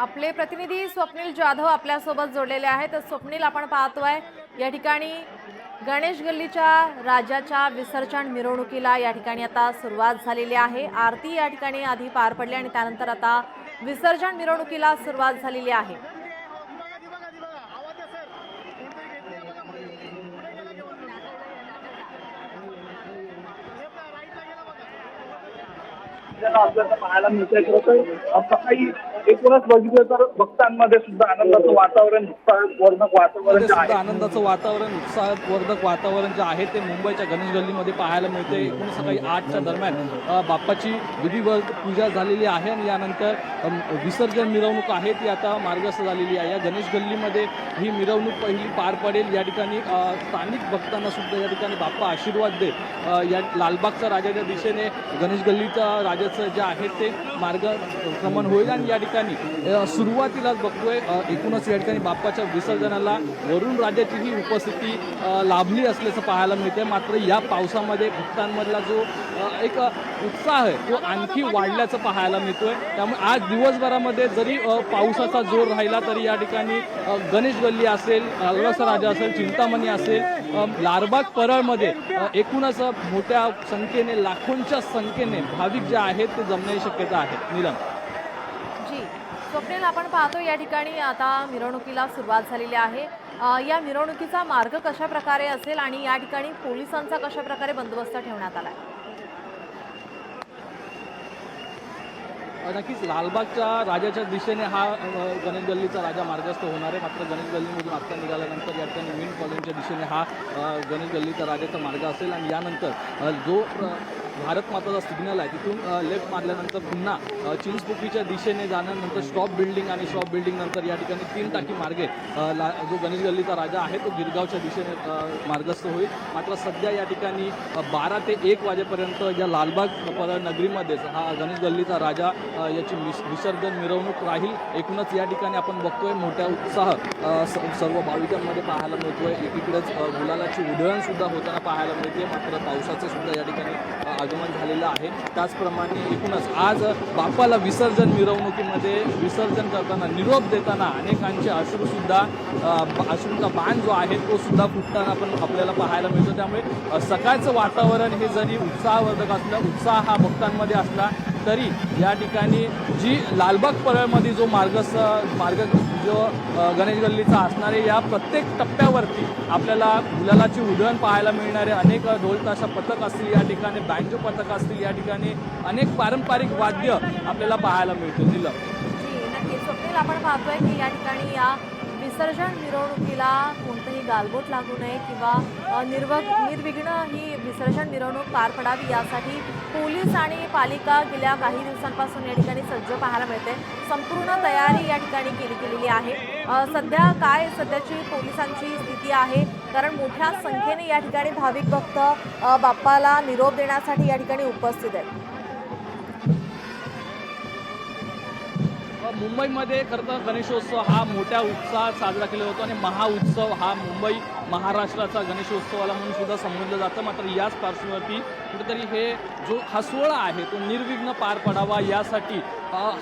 आपले प्रतिनिधी स्वप्नील जाधव आपल्यासोबत जोडलेले आहेत। तर स्वप्नील, आपण पाहतोय या ठिकाणी गणेश गल्लीच्या राजाच्या विसर्जन मिरवणुकीला या ठिकाणी आता सुरुवात झालेली आहे। आरती या ठिकाणी आधी पार पडली आणि त्यानंतर आता विसर्जन मिरवणुकीला सुरुवात झालेली आहे। आपल्याला पाहायला मिळतंय। खरं तर सकाळी एकूणच बघितलं तर भक्तांमध्ये सुद्धा आनंदाचं वातावरण, उत्साहवर्धक वातावरण जे आहे, आनंदाचं वातावरण, उत्साहवर्धक वातावरण जे आहे ते मुंबईच्या गणेश गल्लीमध्ये पाहायला मिळते। एकूण सकाळी 8च्या दरम्यान बाप्पाची विधिवत पूजा झालेली आहे आणि यानंतर विसर्जन मिरवणूक आहे ती आता मार्गस्थ झालेली आहे। या गणेश गल्लीमध्ये ही मिरवणूक पहिली पार पडेल। या ठिकाणी स्थानिक भक्तांना सुद्धा या ठिकाणी बाप्पा आशीर्वाद दे या लालबागच्या राजाच्या दिशेने गणेश गल्लीचा राजाचं जे आहे ते मार्गक्रमण होईल आणि या ठिकाणी सुरुवातीलाच बघतोय एकूणच या ठिकाणी बाप्पाच्या विसर्जनाला वरुण राजाची ही उपस्थिती लाभली असल्याचं पाहायला मिळते। मात्र या पावसामध्ये भक्तांमधला जो एक उत्साह आहे तो आणखी वाढल्याचं पाहायला मिळतोय। त्यामुळे आज दिवसभरामध्ये जरी पावसाचा जोर राहिला तरी या ठिकाणी गणेश गल्ली असेल, लालबागचा राजा असेल, चिंतामणी असेल, लालबाग परळमध्ये एकूणच मोठ्या संख्येने, लाखोंच्या संख्येने भाविक जे आहेत ते जमण्याची शक्यता आहे। नीलम जी स्वप्नील, आपण पाहतो या ठिकाणी आता मिरवणुकीला सुरुवात झालेली आहे। या मिरवणुकीचा मार्ग कशा प्रकारे असेल आणि या ठिकाणी पोलिसांचा कशा प्रकारे बंदोबस्त ठेवण्यात आलाय? नक्कीच लालबागच्या राजाच्या दिशेने हा गणेश गल्लीचा राजा मार्गस्थ होणार आहे। मात्र गणेश गल्लीमधून आत्ता निघाल्यानंतर या ठिकाणी मीन कॉलनीच्या दिशेने हा गणेश गल्लीचा राजाचा मार्ग असेल आणि यानंतर जो भारत माताचा सिग्नल आहे तिथून लेफ्ट मारल्यानंतर पुन्हा चिंचपोकीच्या दिशेने जाण्यानंतर स्टॉप बिल्डिंग आणि स्टॉप बिल्डिंग नंतर या ठिकाणी 3 टाकी मार्गे जो गणेश गल्लीचा राजा आहे तो गिरगावच्या दिशेने मार्गस्थ होईल। मात्र सध्या या ठिकाणी 12 ते 1 वाजेपर्यंत या लालबाग परळ नगरीमध्येच हा गणेश गल्लीचा राजा याची विसर्जन मिरवणूक राहील। एकूणच या ठिकाणी आपण बघतोय मोठ्या उत्साह सर्व भाविकांमध्ये पाहायला मिळतोय। एकीकडेच गुलालाची उधळण सुद्धा होताना पाहायला मिळते। मात्र पावसाचं सुद्धा या ठिकाणी आगमन झालेलं आहे। त्याचप्रमाणे एकूणच आज बाप्पाला विसर्जन मिरवणुकीमध्ये विसर्जन करताना, निरोप देताना अनेकांचे अश्रूंचा बाण जो आहे तो सुद्धा फुटताना पण आपल्याला पाहायला मिळतो। त्यामुळे सकाळचं वातावरण हे जरी उत्साहवर्धक असलं, उत्साह हा भक्तांमध्ये असला तरी या ठिकाणी जी लालबाग परळमध्ये जो मार्ग जो गणेश गल्लीचा असणारे या प्रत्येक टप्प्यावरती आपल्याला गुलालाची उधळण पाहायला मिळणारे अनेक ढोलताशा पथक असतील, या ठिकाणी बँजो पथक असतील, या ठिकाणी अनेक पारंपरिक वाद्य आपल्याला पाहायला मिळतील। जी नक्कीच स्वप्नील, आपण पाहतोय की या ठिकाणी या विसर्जन मिरवणुकीला कोणतंही गालबोट लागू नये किंवा निर्विघ्न ही विसर्जन मिरवणूक पार पडावी यासाठी पोलीस आणि पालिका गेल्या काही दिवसांपासून या ठिकाणी सज्ज पाहायला मिळते। संपूर्ण तयारी या ठिकाणी केलेली आहे। सध्या काय सध्याची पोलिसांची स्थिती आहे? कारण मोठ्या संख्येने या ठिकाणी भाविक भक्त बाप्पाला निरोप देण्यासाठी या ठिकाणी उपस्थित आहेत। मुंबईमध्ये खरं तर गणेशोत्सव हा मोठ्या उत्साहात साजरा केला जातो आणि महाउत्सव हा मुंबई महाराष्ट्राचा गणेशोत्सवाला म्हणून सुद्धा संबोधलं जातं। मात्र याच पार्श्वभूमीवरती कुठेतरी हा सोहळा आहे तो निर्विघ्न पार पडावा यासाठी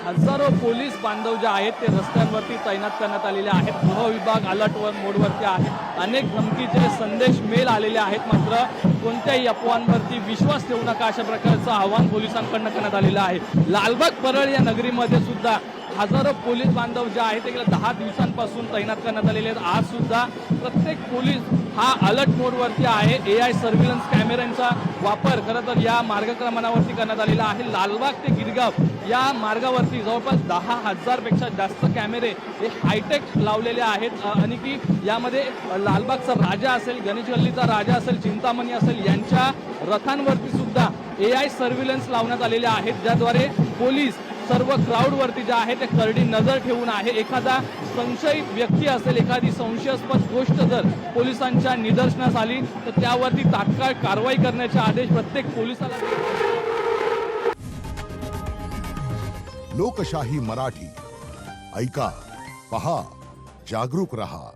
हजारो पोलीस बांधव जे आहेत ते रस्त्यांवरती तैनात करण्यात आलेले आहेत। गृह विभाग अलर्ट मोडवरती आहे। अनेक धमकीचे संदेश मेल आलेले आहेत। मात्र कोणत्याही अफवांवरती विश्वास ठेवू नका अशा प्रकारचं आवाहन पोलिसांकडून करण्यात आलेलं आहे। लालबाग परळ या नगरीमध्ये सुद्धा हजारो पोलीस बांधव जे आहेत ते गेल्या 10 दिवसांपासून तैनात करण्यात आलेले आहेत। आज सुद्धा प्रत्येक पोलीस हा अलर्ट मोडवरती आहे। AI सर्व्हिलन्स कॅमेऱ्यांचा वापर खरं तर या मार्गक्रमणावरती करण्यात आलेला आहे। लालबाग ते गिरगाव या मार्गावरती जवळपास 10,000 पेक्षा जास्त कॅमेरे हे हायटेक लावलेले आहेत आणि की यामध्ये लालबागचा राजा असेल, गणेश गल्लीचा राजा असेल, चिंतामणी असेल यांच्या रथांवरती सुद्धा AI सर्व्हिलन्स लावण्यात आलेले आहेत, ज्याद्वारे पोलीस सर्व क्राऊडवरती जे आहे ते करडी नजर ठेवून आहे। एखादा संशयित व्यक्ती असेल, एखादी संशयास्पद गोष्ट जर पोलिसांच्या निदर्शनास आली तर त्यावरती तात्काळ कारवाई करण्याचे आदेश प्रत्येक पोलिसाला। लोकशाही मराठी ऐका, पहा, जागरूक रहा।